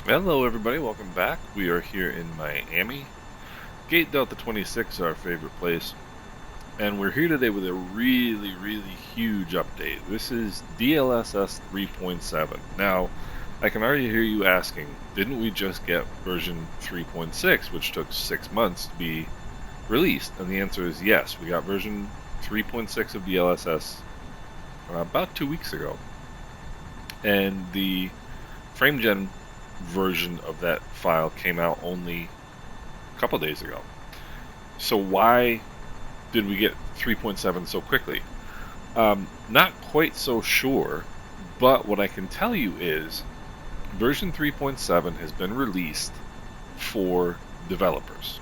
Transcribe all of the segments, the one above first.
Hello everybody, welcome back. We are here in Miami. Gate Delta 26 is our favorite place. And we're here today with a really huge update. This is DLSS 3.7. Now, I can already hear you asking, didn't we just get version 3.6, which took 6 months to be released? And the answer is yes, we got version 3.6 of DLSS about 2 weeks ago. And the FrameGen version of that file came out only a couple days ago. So why did we get 3.7 so quickly? Not quite so sure, but what I can tell you is version 3.7 has been released for developers.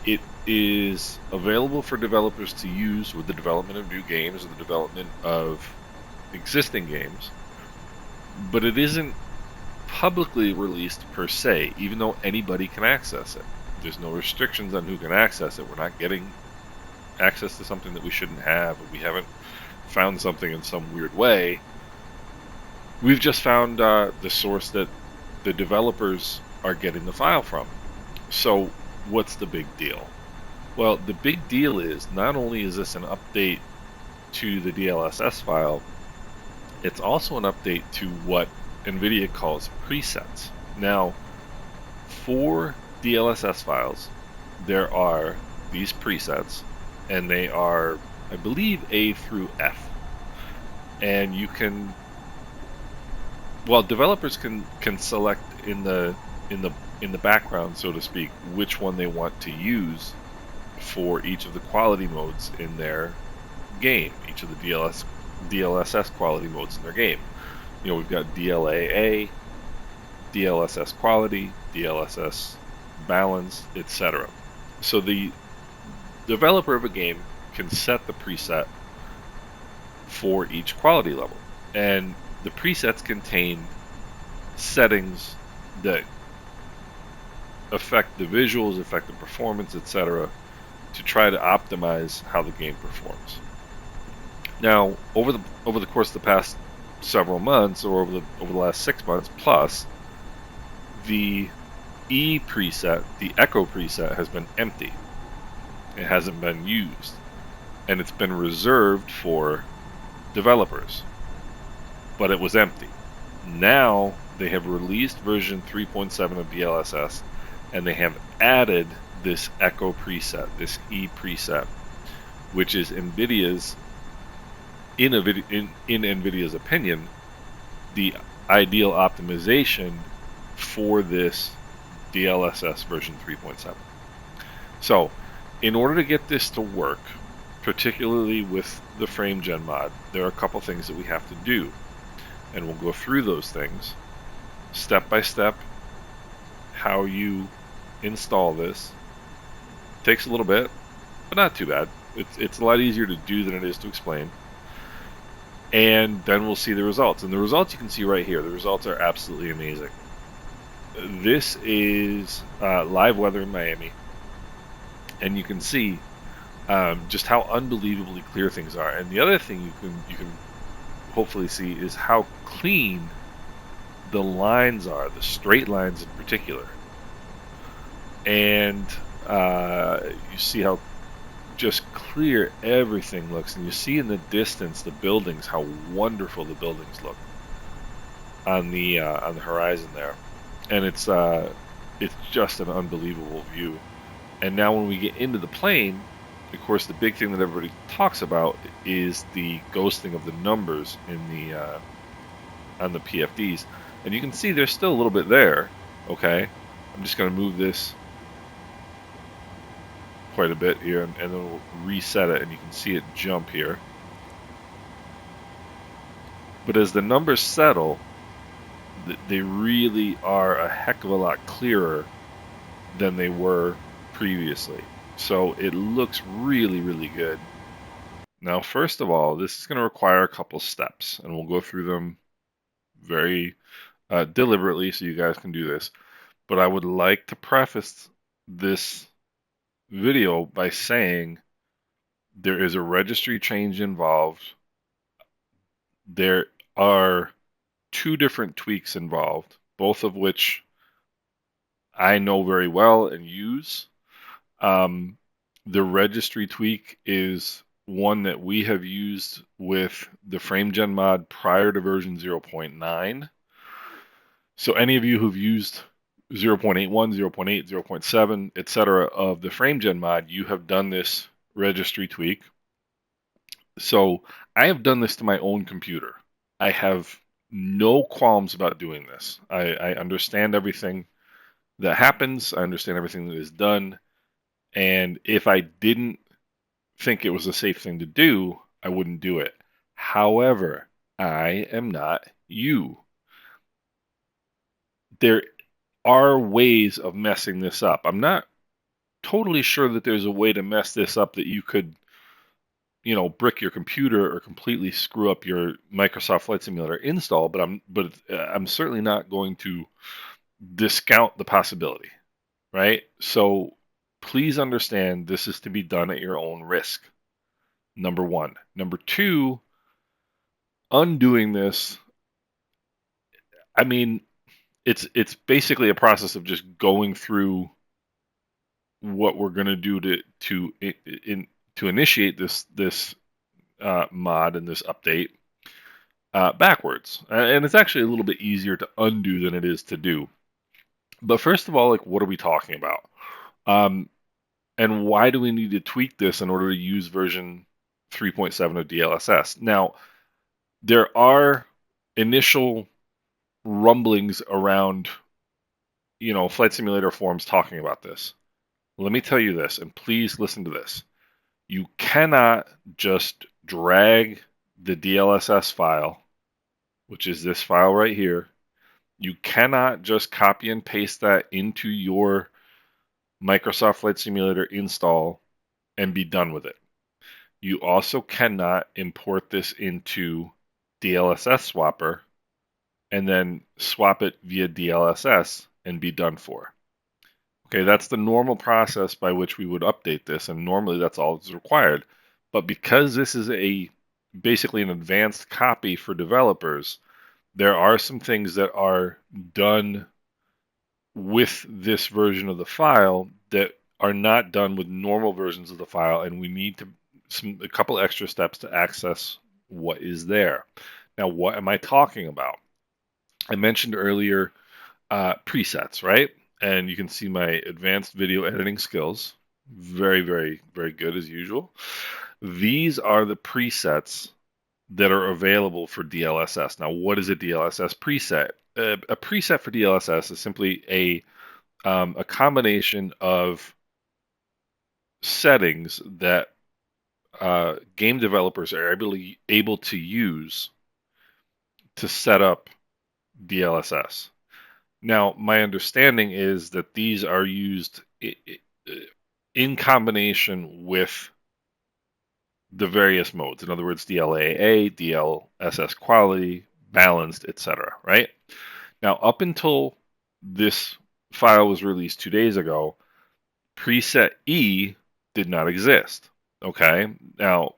It is available for developers to use with the development of new games or the development of existing games, but it isn't publicly released per se, even though anybody can access it. There's no restrictions on who can access it. We're not getting access to something that we shouldn't have, or we haven't found something in some weird way. We've just found the source that the developers are getting the file from. So what's the big deal? Well, the big deal is not only is this an update to the DLSS file, it's also an update to what NVIDIA calls presets. Now, for DLSS files, there are these presets, and they are, I believe, A through F. And you can, well, developers can select in the background, so to speak, which one they want to use for each of the quality modes in their game, each of the DLSS quality modes in their game. You know, we've got DLAA, DLSS quality, DLSS balance, etc. So the developer of a game can set the preset for each quality level. And the presets contain settings that affect the visuals, affect the performance, etc., to try to optimize how the game performs. Now, over the course of the past several months, or over the last 6 months plus, the E preset, the Echo preset, has been empty. It hasn't been used, and it's been reserved for developers, but it was empty. Now they have released version 3.7 of DLSS, and they have added this Echo preset, this E preset, which is NVIDIA's, in NVIDIA's opinion, the ideal optimization for this DLSS version 3.7. So, in order to get this to work, particularly with the FrameGen mod, there are a couple things that we have to do. And we'll go through those things step by step. How you install this takes a little bit, but not too bad. It's a lot easier to do than it is to explain. And then we'll see the results. And the results you can see right here. The results are absolutely amazing. This is live weather in Miami, and you can see just how unbelievably clear things are. And the other thing you can hopefully see is how clean the lines are, the straight lines in particular. And you see how just clear everything looks, and you see in the distance the buildings, how wonderful the buildings look on the horizon there. And it's just an unbelievable view. And now when we get into the plane, of course, the big thing that everybody talks about is the ghosting of the numbers in the on the PFDs, and you can see there's still a little bit there. Okay, I'm just going to move this quite a bit here, and then we'll reset it, and you can see it jump here. But as the numbers settle, they really are a heck of a lot clearer than they were previously. So it looks really good. Now, first of all, this is going to require a couple steps, and we'll go through them very deliberately so you guys can do this. But I would like to preface this video by saying there is a registry change involved. There are two different tweaks involved. both of which I know very well and use. The registry tweak is one that we have used with the FrameGen mod prior to version 0.9. So any of you who've used 0.81, 0.8, 0.7, etc. of the FrameGen mod, you have done this registry tweak. So I have done this to my own computer. I have no qualms about doing this. I understand everything that happens. I understand everything that is done. And if I didn't think it was a safe thing to do, I wouldn't do it. However, I am not you. There are ways of messing this up. I'm not totally sure that there's a way to mess this up that you could, brick your computer or completely screw up your Microsoft Flight Simulator install, but I'm certainly not going to discount the possibility, right? So please understand this is to be done at your own risk. Number one. Number two, undoing this, I mean, it's basically a process of just going through what we're going to do to initiate this mod and this update backwards, and it's actually a little bit easier to undo than it is to do. But first of all, like, what are we talking about? And why do we need to tweak this in order to use version 3.7 of DLSS? Now, there are initial rumblings around, Flight Simulator forums talking about this. Let me tell you this, and please listen to this. You cannot just drag the DLSS file, which is this file right here. You cannot just copy and paste that into your Microsoft Flight Simulator install and be done with it. You also cannot import this into DLSS Swapper and then swap it via DLSS and be done for. Okay, that's the normal process by which we would update this, and normally that's all that's required. But because this is basically an advanced copy for developers, there are some things that are done with this version of the file that are not done with normal versions of the file, and we need a couple extra steps to access what is there. Now, what am I talking about? I mentioned earlier presets, right? And you can see my advanced video editing skills. Very, very, very good as usual. These are the presets that are available for DLSS. Now, what is a DLSS preset? A preset for DLSS is simply a combination of settings that game developers are able to use to set up DLSS. Now, my understanding is that these are used in combination with the various modes. In other words, DLAA, DLSS quality, balanced, etc. Right? Now, up until this file was released 2 days ago, preset E did not exist. Okay? Now,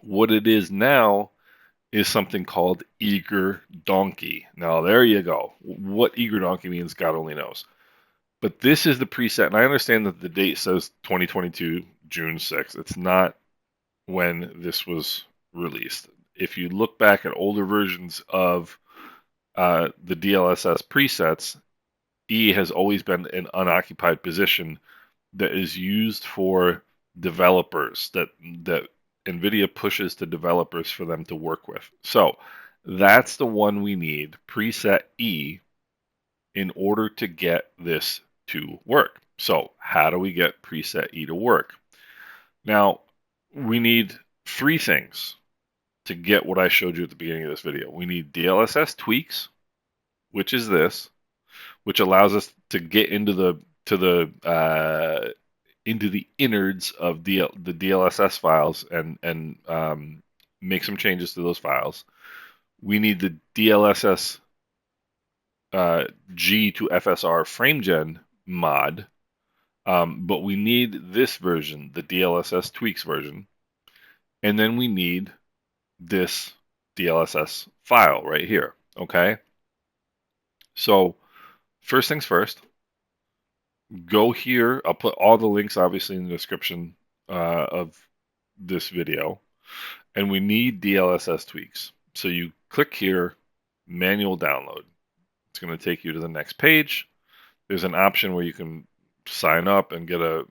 what it is now is something called Eager Donkey. Now, there you go. What Eager Donkey means, God only knows. But this is the preset, and I understand that the date says 2022, June 6th. It's not when this was released. If you look back at older versions of the DLSS presets, E has always been an unoccupied position that is used for developers, that NVIDIA pushes to developers for them to work with. So that's the one we need, preset E, in order to get this to work. So how do we get preset E to work? Now, we need 3 things to get what I showed you at the beginning of this video. We need DLSSTweaks, which is this, which allows us to get into the innards of the DLSS files and make some changes to those files. We need the DLSS G to FSR FrameGen mod, but we need this version, the DLSSTweaks version, and then we need this DLSS file right here, okay? So first things first, go here. I'll put all the links obviously in the description of this video. And we need DLSS tweaks. So you click here, manual download. It's going to take you to the next page. There's an option where you can sign up and get or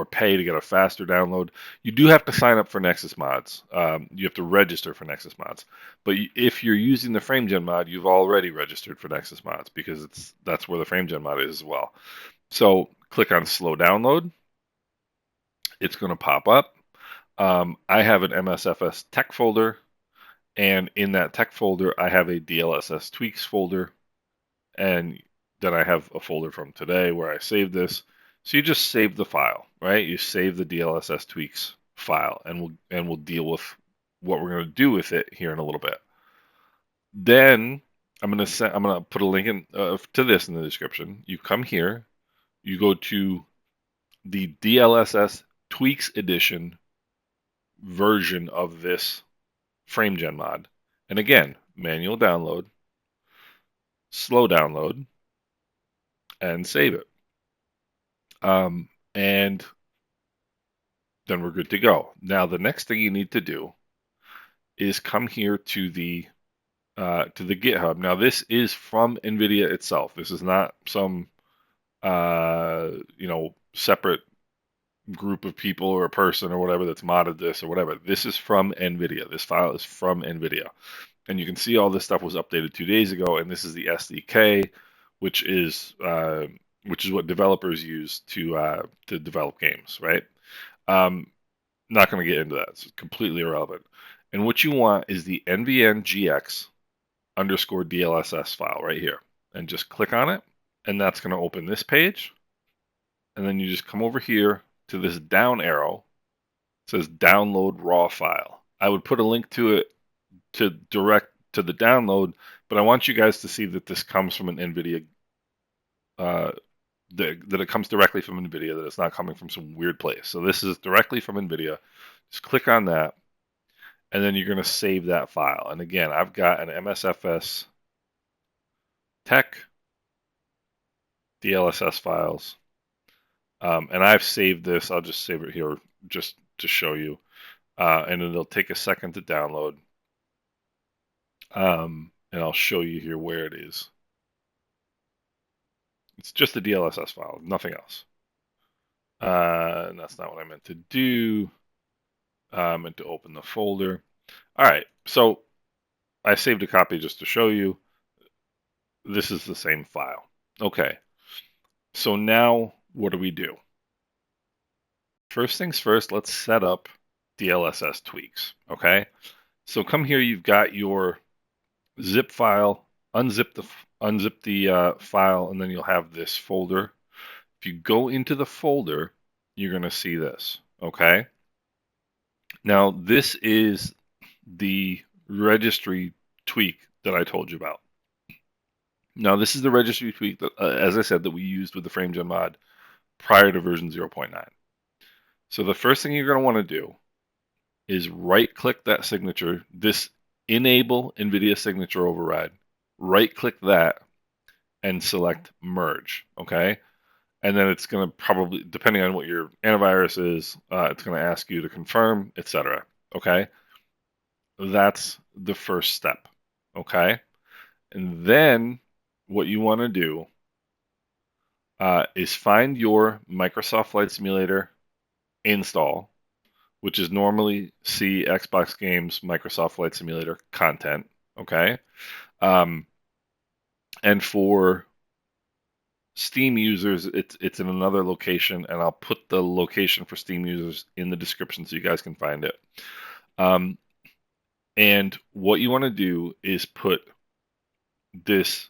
pay to get a faster download. You do have to sign up for Nexus mods. You have to register for Nexus mods. But if you're using the FrameGen mod, you've already registered for Nexus mods because that's where the FrameGen mod is as well. So click on slow download. It's going to pop up. I have an MSFS tech folder, and in that tech folder, I have a DLSS tweaks folder, and then I have a folder from today where I saved this. So you just save the file, right? You save the DLSS tweaks file, and we'll deal with what we're going to do with it here in a little bit. Then I'm going to put a link to this in the description. You come here, you go to the DLSS tweaks edition version of this FrameGen mod. And again, manual download, slow download, and save it. And then we're good to go. Now, the next thing you need to do is come here to the GitHub. Now, this is from NVIDIA itself. This is not some separate group of people or a person or whatever that's modded this or whatever. This is from NVIDIA. This file is from NVIDIA. And you can see all this stuff was updated 2 days ago, and this is the SDK, which is what developers use to develop games, right? Not going to get into that. It's completely irrelevant. And what you want is the nvngx underscore DLSS file right here. And just click on it, and that's going to open this page. And then you just come over here to this down arrow. It says download raw file. I would put a link to it to direct to the download, but I want you guys to see that this comes from an NVIDIA, that it comes directly from NVIDIA, that it's not coming from some weird place. So this is directly from NVIDIA. Just click on that, and then you're going to save that file. And again, I've got an MSFS tech DLSS files, and I've saved this. I'll just save it here just to show you, and it'll take a second to download. And I'll show you here where it is. It's just a DLSS file, nothing else. And that's not what I meant to do. I meant to open the folder. All right, so I saved a copy just to show you. This is the same file. Okay, so now what do we do? First things first, let's set up DLSS tweaks, okay? So come here, you've got your zip file, unzip the file, and then you'll have this folder. If you go into the folder, you're going to see this, okay? Now, this is the registry tweak that I told you about. Now, this is the registry tweak that, as I said, that we used with the FrameGen mod prior to version 0.9. So the first thing you're going to want to do is right-click that signature, this Enable NVIDIA Signature Override. Right-click that and select Merge, okay? And then it's going to probably, depending on what your antivirus is, it's going to ask you to confirm, etc. Okay? That's the first step, okay? And then what you want to do is find your Microsoft Flight Simulator install, which is normally Xboxgames Microsoft Flight Simulator content, okay? And for Steam users, it's in another location, and I'll put the location for Steam users in the description so you guys can find it. And what you want to do is put this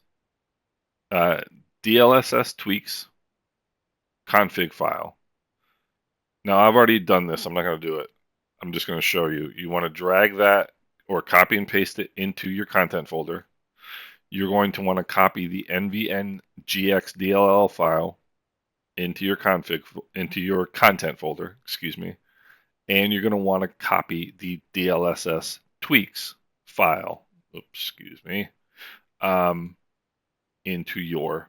DLSS tweaks config file. Now, I've already done this. I'm not going to do it. I'm just going to show you. You want to drag that or copy and paste it into your content folder. You're going to want to copy the nvngx DLL file into your content folder, excuse me, and you're going to want to copy the DLSS tweaks file. Oops, excuse me. into your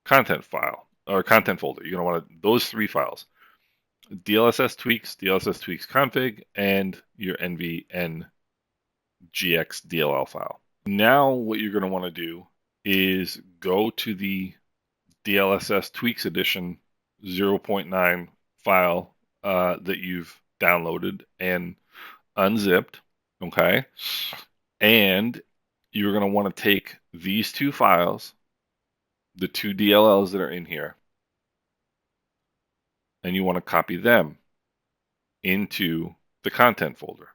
content file or content folder. You're going to want those 3 files: DLSS tweaks, DLSS tweaks config, and your NVN GX DLL file. Now what you're going to want to do is go to the DLSS Tweaks Edition 0.9 file that you've downloaded and unzipped, okay? And you're going to want to take these 2 files, the 2 DLLs that are in here, and you want to copy them into the content folder.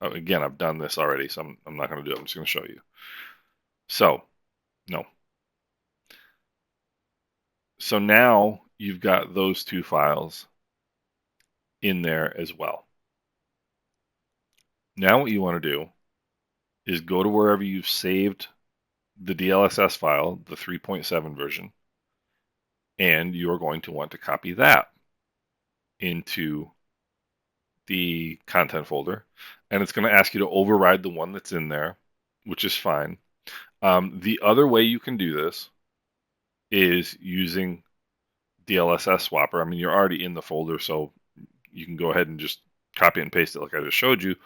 Again, I've done this already, so I'm not going to do it. I'm just going to show you. So now you've got those 2 files in there as well. Now what you want to do is go to wherever you've saved the DLSS file, the 3.7 version, and you're going to want to copy that into the content folder. And it's going to ask you to override the one that's in there, which is fine. The other way you can do this is using DLSS Swapper. I mean, you're already in the folder, so you can go ahead and just copy and paste it like I just showed you.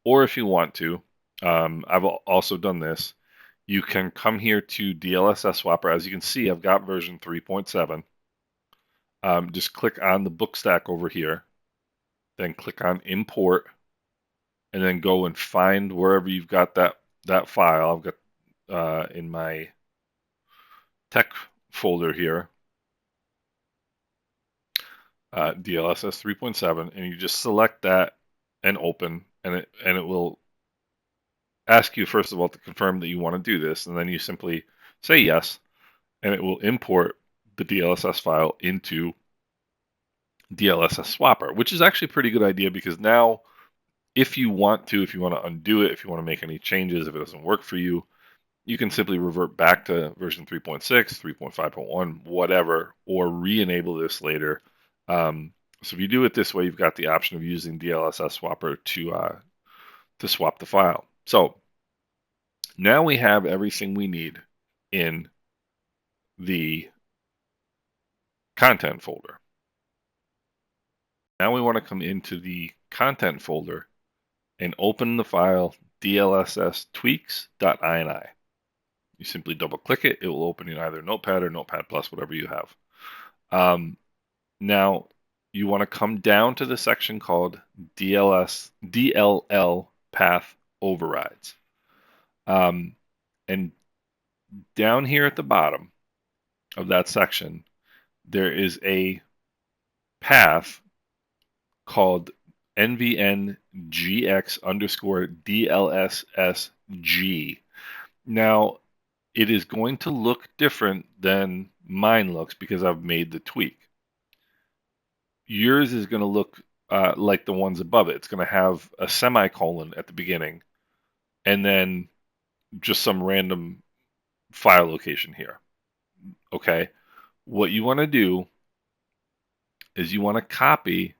Or if you want to, I've also done this. You can come here to DLSS Swapper. As you can see, I've got version 3.7. Just click on the book stack over here, then click on Import, and then go and find wherever you've got that file. I've got in my tech folder here, DLSS 3.7, and you just select that and open, and it will ask you first of all to confirm that you want to do this, and then you simply say yes, and it will import the DLSS file into DLSS Swapper, which is actually a pretty good idea, because now if you want to undo it, if you want to make any changes, if it doesn't work for you, you can simply revert back to version 3.6, 3.5.1, whatever, or re-enable this later. So if you do it this way, you've got the option of using DLSS Swapper to swap the file. So now we have everything we need in the content folder. Now we want to come into the content folder and open the file DLSSTweaks.ini. You simply double click it. It will open in either Notepad or Notepad+, whatever you have. Now you want to come down to the section called DLL path overrides. And down here at the bottom of that section, there is a path called NVNGX_DLSSG. Now, it is going to look different than mine looks because I've made the tweak. Yours is going to look like the ones above it. It's going to have a semicolon at the beginning and then just some random file location here. Okay, what you want to do is you want to copy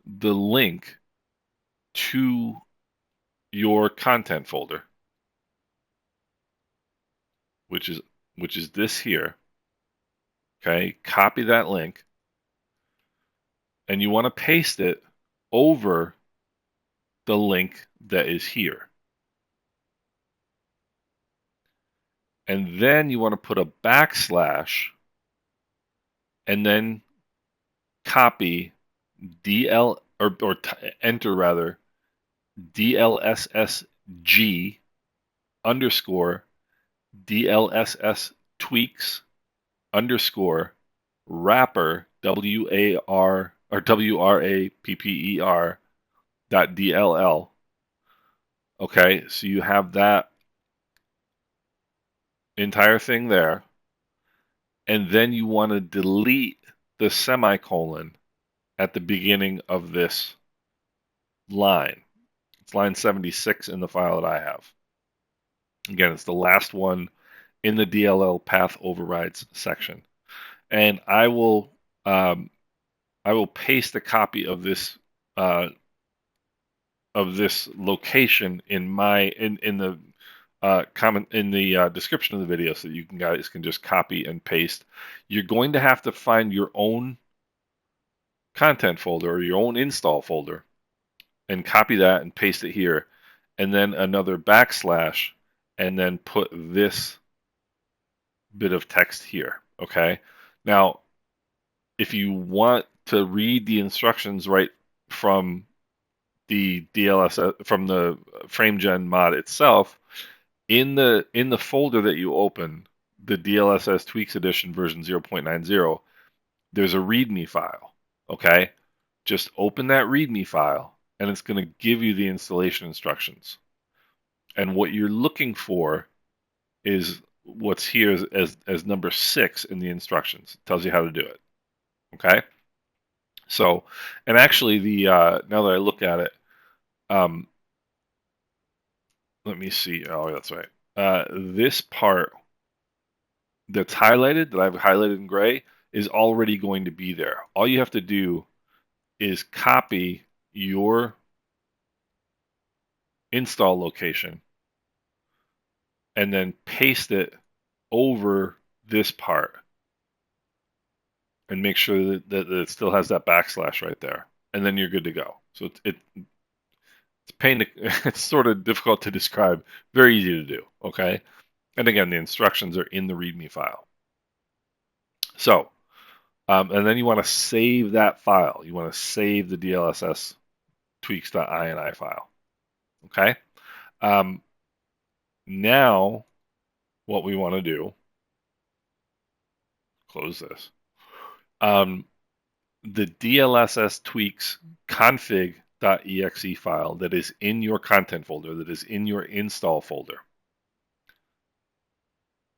the link to your content folder, which is this here. Okay, copy that link, and you want to paste it over the link that is here. And then you want to put a backslash and then copy enter DLSSG underscore DLSS tweaks underscore wrapper WRAPPER .dll. Okay, so you have that entire thing there, and then you want to delete the semicolon at the beginning of this line. It's line 76 in the file that I have. Again, it's the last one in the DLL path overrides section. And I will paste a copy of this location in the comment in the description of the video so that you guys can just copy and paste. You're going to have to find your own content folder or your own install folder and copy that and paste it here, and then another backslash, and then put this bit of text here. Okay. Now, if you want to read the instructions right from the DLSS, from the FrameGen mod itself, in the folder that you open, the DLSS Tweaks Edition version 0.90, there's a README file. Okay, just open that README file, and it's going to give you the installation instructions. And what you're looking for is what's here as number 6 in the instructions. It tells you how to do it. Okay. So, and actually, the now that I look at it, let me see. Oh, that's right. This part that's highlighted, that I've highlighted in gray, is already going to be there. All you have to do is copy your install location and then paste it over this part and make sure that it still has that backslash right there, and then you're good to go. So it's it's sort of difficult to describe, very easy to do. Okay, and again, the instructions are in the README file. So, and then you want to save that file. You want to save the DLSS tweaks.ini file. Okay. Now, what we want to do, close this. The DLSS tweaks config.exe file that is in your content folder, that is in your install folder.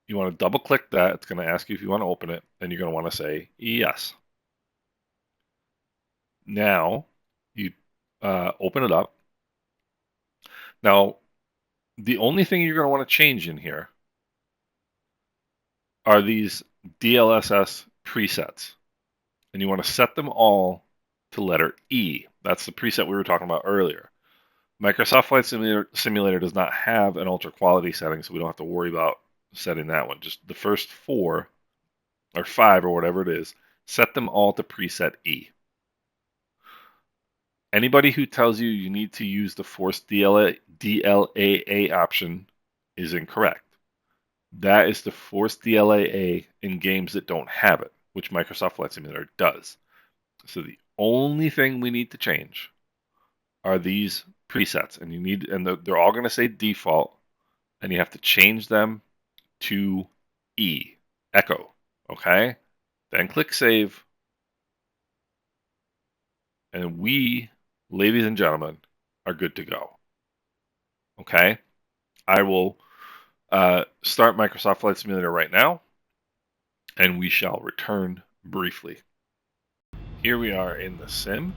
You want to double click that. It's going to ask you if you want to open it, and you're going to want to say yes. Now, you open it up. Now, the only thing you're going to want to change in here are these DLSS presets. And you want to set them all to letter E. That's the preset we were talking about earlier. Microsoft Flight Simulator does not have an ultra quality setting, so we don't have to worry about setting that one. Just the first 4 or 5 or whatever it is, set them all to preset E. Anybody who tells you you need to use the forced DLAA option is incorrect. That is the forced DLAA in games that don't have it, which Microsoft Flight Simulator does. So the only thing we need to change are these presets, and they're all going to say default, and you have to change them to E, Echo. Okay? Then click Save, and we, ladies and gentlemen, are good to go. Okay? I will start Microsoft Flight Simulator right now, and we shall return briefly. Here we are in the sim.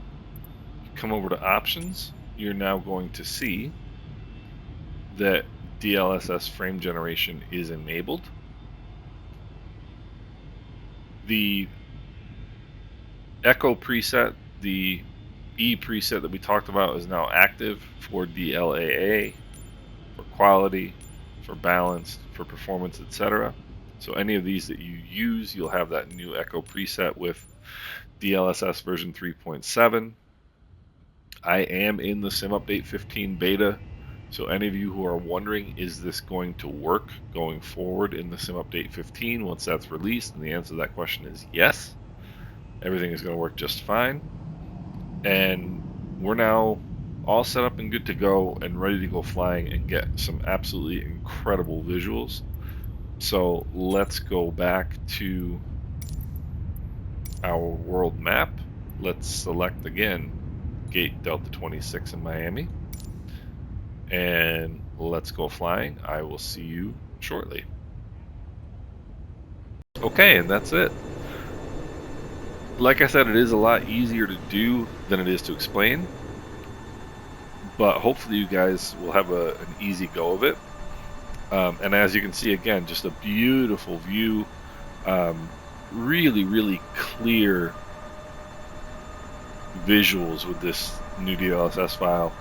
Come over to Options. You're now going to see that DLSS frame generation is enabled. The Echo preset, the E preset that we talked about, is now active for DLAA, for quality, for balance, for performance, etc. So any of these that you use, you'll have that new Echo preset with DLSS version 3.7. I am in the Sim Update 15 beta, so any of you who are wondering, is this going to work going forward in the Sim Update 15 once that's released? And the answer to that question is yes. Everything is going to work just fine. And we're now all set up and good to go and ready to go flying and get some absolutely incredible visuals. So let's go back to our world map. Let's select again Gate Delta 26 in Miami, and let's go flying. I will see you shortly. Okay, and that's it. Like I said, it is a lot easier to do than it is to explain, but hopefully you guys will have an easy go of it. And as you can see, again, just a beautiful view, really, really clear visuals with this new DLSS file.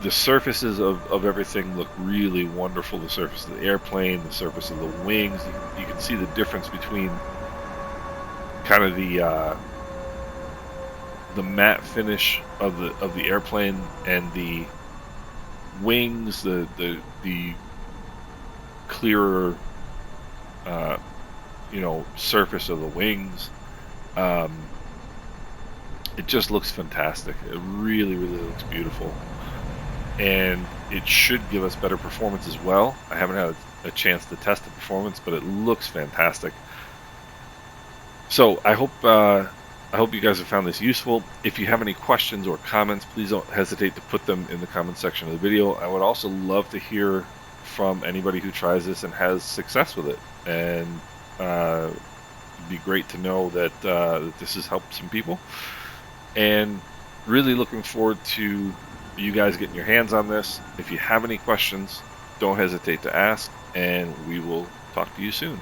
the surfaces of everything look really wonderful. The surface of the airplane, the surface of the wings. You can see the difference between kind of the matte finish of the airplane and the wings, the clearer surface of the wings. It just looks fantastic. It really looks beautiful, and it should give us better performance as well. I haven't had a chance to test the performance, but it looks fantastic. So I hope you guys have found this useful. If you have any questions or comments, please don't hesitate to put them in the comment section of the video. I would also love to hear from anybody who tries this and has success with it, and it'd be great to know that this has helped some people. And really looking forward to you guys getting your hands on this. If you have any questions, don't hesitate to ask, and we will talk to you soon.